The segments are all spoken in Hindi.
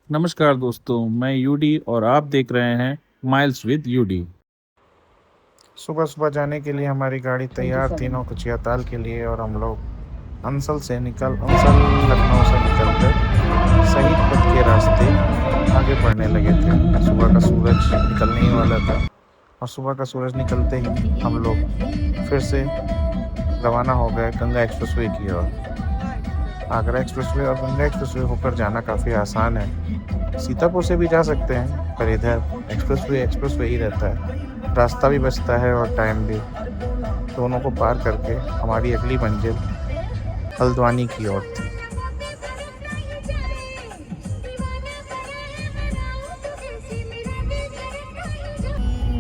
नमस्कार दोस्तों, मैं यूडी और आप देख रहे हैं माइल्स विद यूडी। सुबह सुबह जाने के लिए हमारी गाड़ी तैयार थी नौकुचिया ताल के लिए। और हम लोग अंसल लखनऊ से निकलकर शहीद पथ के रास्ते आगे बढ़ने लगे थे। सुबह का सूरज निकलने ही वाला था और सुबह का सूरज निकलते ही हम लोग फिर से रवाना हो गए गंगा एक्सप्रेसवे की ओर। आगरा एक्सप्रेसवे और गंगा एक्सप्रेसवे होकर जाना काफ़ी आसान है। सीतापुर से भी जा सकते हैं, पर इधर एक्सप्रेसवे ही रहता है। रास्ता भी बचता है और टाइम भी। दोनों को पार करके हमारी अगली मंजिल हल्द्वानी की ओर थी।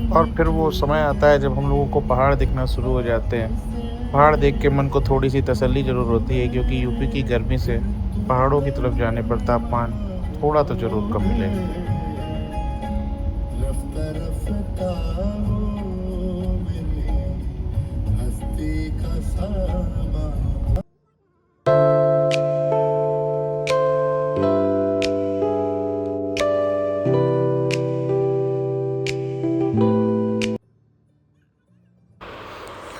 और फिर वो समय आता है जब हम लोगों को पहाड़ दिखना शुरू हो जाते हैं। पहाड़ देख के मन को थोड़ी सी तसल्ली ज़रूर होती है, क्योंकि यूपी की गर्मी से पहाड़ों की तरफ जाने पर तापमान थोड़ा तो ज़रूर कम मिलेगा।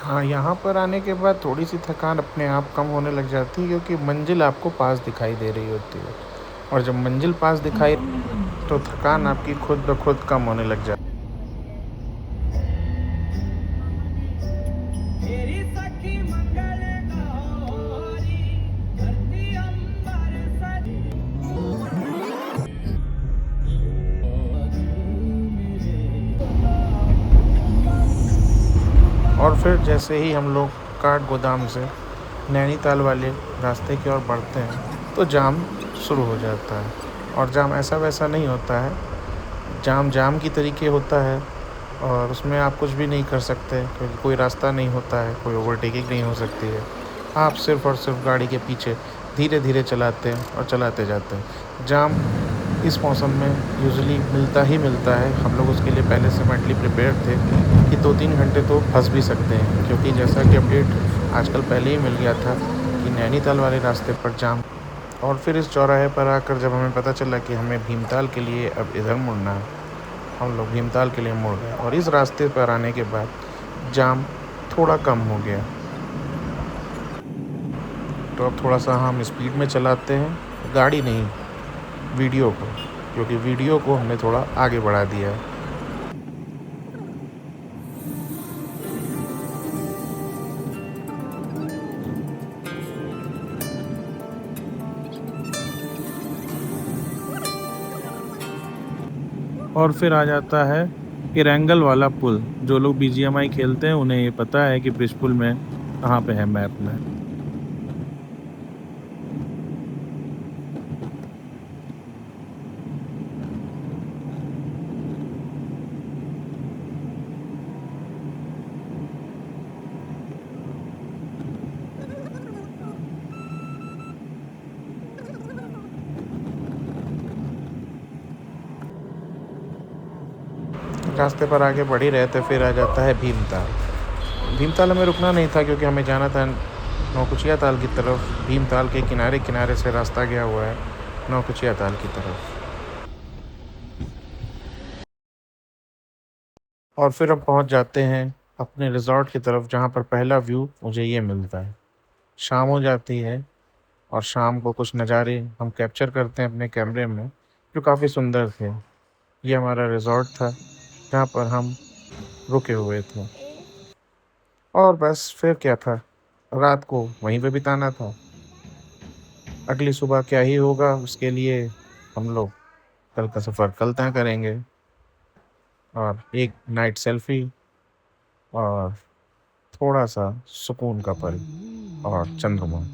हाँ, यहाँ पर आने के बाद थोड़ी सी थकान अपने आप कम होने लग जाती है, क्योंकि मंजिल आपको पास दिखाई दे रही होती है। और जब मंजिल पास दिखाई तो थकान आपकी खुद ब खुद कम होने लग जाती है। मेरी सखी मंगल गौरी धरती अंबर सजी। और फिर जैसे ही हम लोग काठ गोदाम से नैनीताल वाले रास्ते की ओर बढ़ते हैं तो जाम शुरू हो जाता है। और जाम ऐसा वैसा नहीं होता है। जाम जाम की तरीके होता है और उसमें आप कुछ भी नहीं कर सकते, क्योंकि कोई रास्ता नहीं होता है, कोई ओवरटेकिंग नहीं हो सकती है। आप सिर्फ और सिर्फ गाड़ी के पीछे धीरे धीरे चलाते हैं और चलाते जाते हैं। जाम इस मौसम में यूजुअली मिलता है। हम लोग उसके लिए पहले से मेंटली प्रिपेयर थे कि 2-3 घंटे तो फंस भी सकते हैं, क्योंकि जैसा कि अपडेट आजकल पहले ही मिल गया था कि नैनीताल वाले रास्ते पर जाम। और फिर इस चौराहे पर आकर जब हमें पता चला कि हमें भीमताल के लिए अब इधर मुड़ना है, हम लोग भीमताल के लिए मुड़ गए। और इस रास्ते पर आने के बाद जाम थोड़ा कम हो गया। तो अब थोड़ा सा हम स्पीड में चलाते हैं, गाड़ी नहीं, वीडियो को, क्योंकि वीडियो को हमने थोड़ा आगे बढ़ा दिया है। और फिर आ जाता है इरैंगल वाला पुल। जो लोग बीजीएमआई खेलते हैं उन्हें ये पता है कि ब्रिज पुल में कहाँ पे है मैप में। रास्ते पर आगे बढ़ ही रहे थे, फिर आ जाता है भीमताल। भीमताल हमें रुकना नहीं था, क्योंकि हमें जाना था नौकुचिया ताल की तरफ। भीमताल के किनारे किनारे से रास्ता गया हुआ है नौकुचिया ताल की तरफ। और फिर हम पहुंच जाते हैं अपने रिज़ॉर्ट की तरफ, जहां पर पहला व्यू मुझे ये मिलता है। शाम हो जाती है और शाम को कुछ नज़ारे हम कैप्चर करते हैं अपने कैमरे में, जो काफ़ी सुंदर थे। ये हमारा रिज़ॉर्ट था जहाँ पर हम रुके हुए थे। और बस फिर क्या था, रात को वहीं पे बिताना था। अगली सुबह क्या ही होगा उसके लिए हम लोग कल का सफ़र कल तय करेंगे। और एक नाइट सेल्फी और थोड़ा सा सुकून का पल और चंद्रमा।